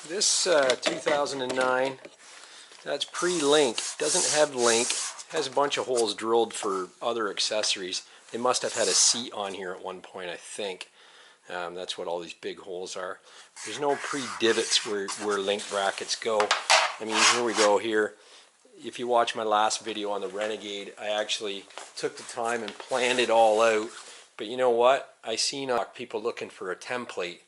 This 2009, that's pre-Link, doesn't have Link, has a bunch of holes drilled for other accessories. They must have had a seat on here at one point, I think. That's what all these big holes are. There's no pre-divots where link brackets go. I mean, here we go here. If you watch my last video on the Renegade, I actually took the time and planned it all out. But you know what? I seen people looking for a template.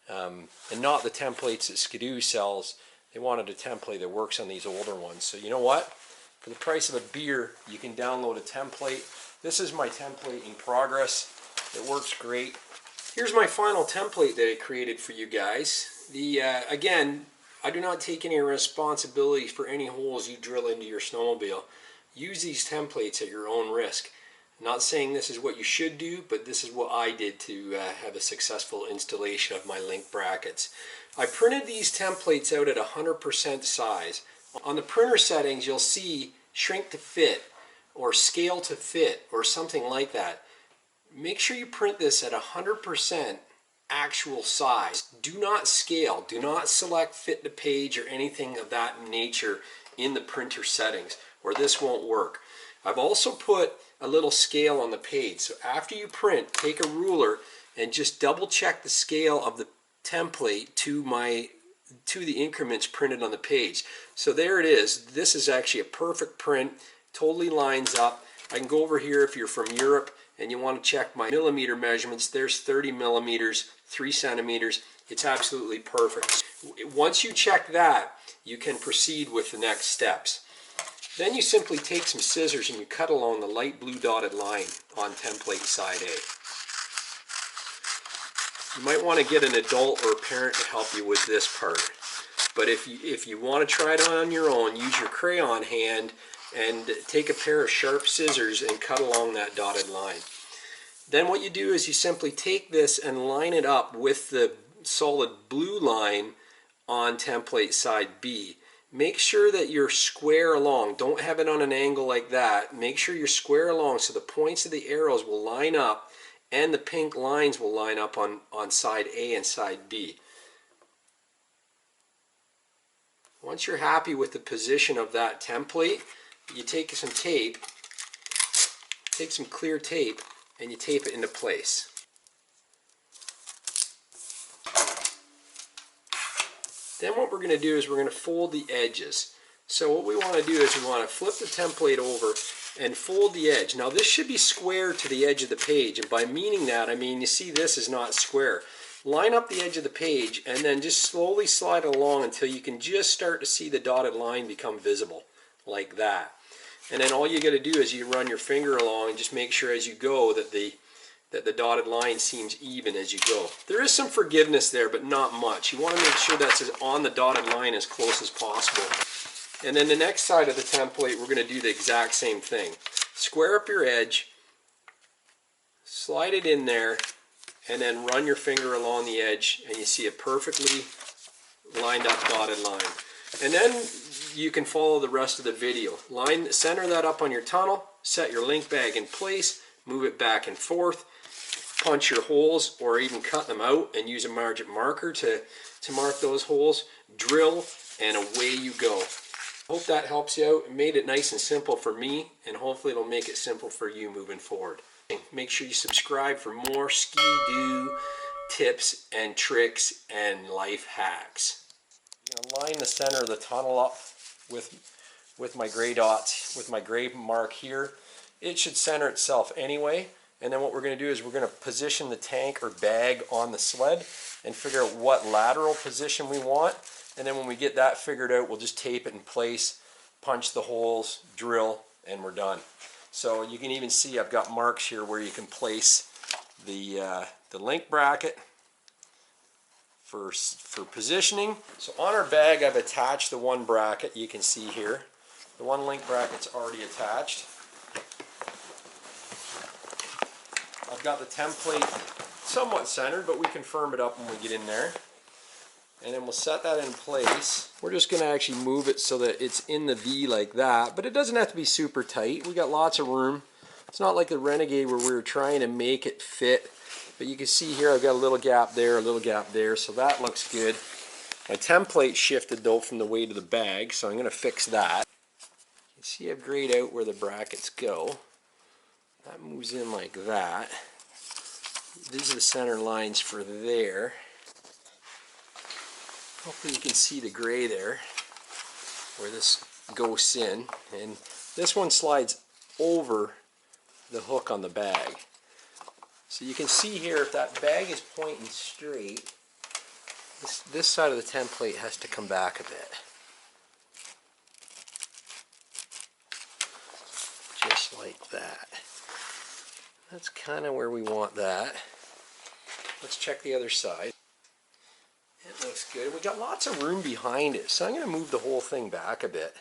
And not the templates that Skidoo sells. They wanted a template that works on these older ones. So you know what? For the price of a beer, you can download a template. This is my template in progress. It works great. Here's my final template that I created for you guys. Again, I do not take any responsibility for any holes you drill into your snowmobile. Use these templates at your own risk. Not saying this is what you should do, but this is what I did to have a successful installation of my link brackets. I printed these templates out at 100% size. On the printer settings, you'll see shrink to fit or scale to fit or something like that. Make sure you print this at 100% actual size. Do not scale. Do not select fit to page or anything of that nature in the printer settings, or this won't work. I've also put a little scale on the page. So after you print, take a ruler and just double check the scale of the template to the increments printed on the page. So there it is. This is actually a perfect print. Totally lines up. I can go over here if you're from Europe and you want to check my millimeter measurements. There's 30 millimeters, 3 centimeters. It's absolutely perfect. Once you check that, you can proceed with the next steps. Then you simply take some scissors and you cut along the light blue dotted line on template side A. You might want to get an adult or a parent to help you with this part. But if you want to try it on your own, use your crayon hand and take a pair of sharp scissors and cut along that dotted line. Then what you do is you simply take this and line it up with the solid blue line on template side B. Make sure that you're square along. Don't have it on an angle like that. Make sure you're square along so the points of the arrows will line up and the pink lines will line up on side A and side B. Once you're happy with the position of that template, you take some tape, take some clear tape, and you tape it into place. Then what we're going to do is we're going to fold the edges. So what we want to do is we want to flip the template over and fold the edge. Now this should be square to the edge of the page, and by meaning that, I mean you see this is not square. Line up the edge of the page and then just slowly slide it along until you can just start to see the dotted line become visible, like that. And then all you got to do is you run your finger along and just make sure as you go that the dotted line seems even as you go. There is some forgiveness there, but not much. You want to make sure that's on the dotted line as close as possible. And then the next side of the template, we're going to do the exact same thing. Square up your edge, slide it in there, and then run your finger along the edge, and you see a perfectly lined up dotted line. And then you can follow the rest of the video. Center that up on your tunnel, set your link bag in place, move it back and forth, punch your holes or even cut them out and use a margin marker to mark those holes, drill, and away you go. Hope that helps you out. It made it nice and simple for me, and hopefully it'll make it simple for you moving forward. Make sure you subscribe for more ski-doo tips and tricks and life hacks. I'm going to line the center of the tunnel up with my gray dots, with my gray mark here. It should center itself anyway. And then what we're going to do is we're going to position the tank or bag on the sled and figure out what lateral position we want. And then when we get that figured out, we'll just tape it in place, punch the holes, drill, and we're done. So you can even see I've got marks here where you can place the link bracket for positioning. So on our bag, I've attached the one bracket you can see here. The one link bracket's already attached. I've got the template somewhat centered, but we can firm it up when we get in there. And then we'll set that in place. We're just going to actually move it so that it's in the V like that, but it doesn't have to be super tight. We got lots of room. It's not like the Renegade where we were trying to make it fit, but you can see here I've got a little gap there, so that looks good. My template shifted though from the weight of the bag, so I'm going to fix that. You can see I've grayed out where the brackets go. That moves in like that. These are the center lines for there. Hopefully you can see the gray there where this goes in, and this one slides over the hook on the bag. So you can see here, if that bag is pointing straight, this side of the template has to come back a bit. Just like that. That's kind of where we want that. Let's check the other side. It looks good. We got lots of room behind it, so I'm going to move the whole thing back a bit.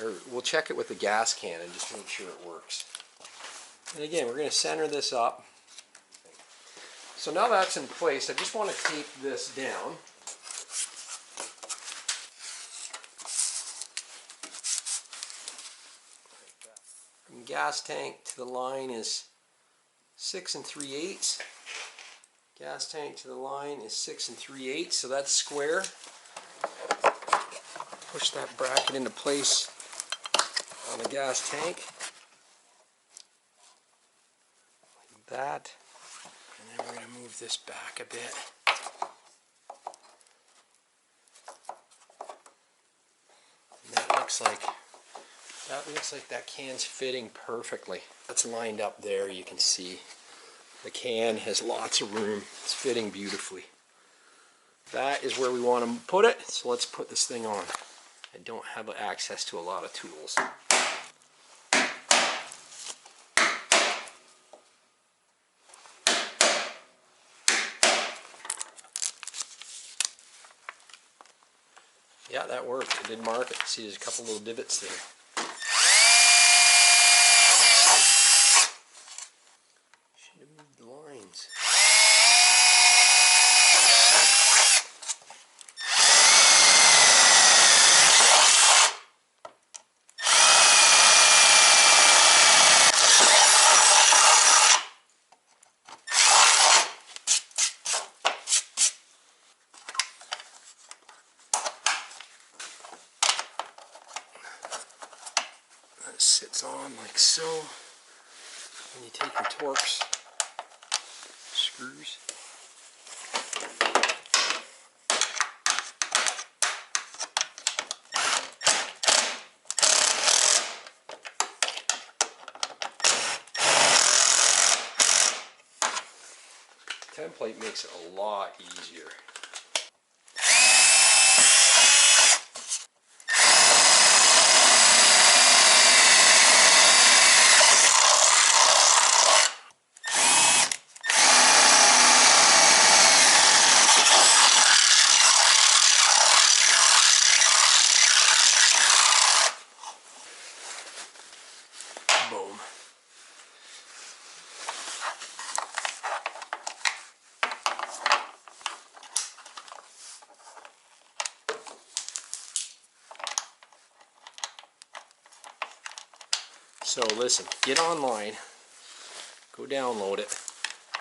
Or we'll check it with the gas can and just make sure it works. And again, we're going to center this up. So now that's in place, I just want to tape this down. From gas tank to the line is 6 3/8. Gas tank to the line is 6 3/8, so that's square. Push that bracket into place on the gas tank. Like that. And then we're going to move this back a bit. And that looks like that can's fitting perfectly. That's lined up there, you can see. The can has lots of room. It's fitting beautifully. That is where we want to put it, so let's put this thing on. I don't have access to a lot of tools. Yeah, that worked. It did mark it. See, there's a couple little divots there. Should have moved the lines. Sits on like so, and you take your Torx screws. Template makes it a lot easier. Boom. So listen, get online, go download it,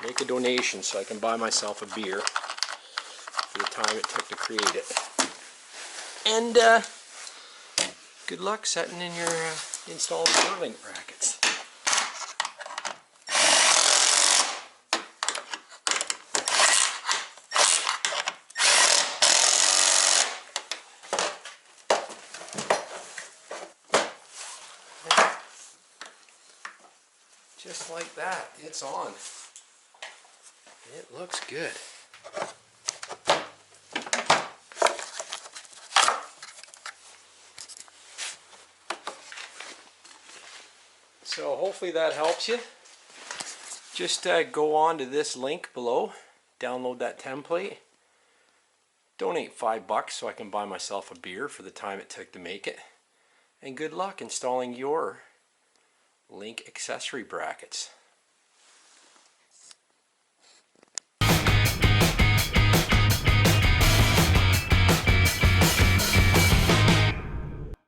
make a donation so I can buy myself a beer for the time it took to create it. And good luck setting in your installed link brackets. Just like that, it's on. It looks good. So hopefully that helps you. Just go on to this link below, download that template, donate $5 so I can buy myself a beer for the time it took to make it, and good luck installing your LinQ accessory brackets.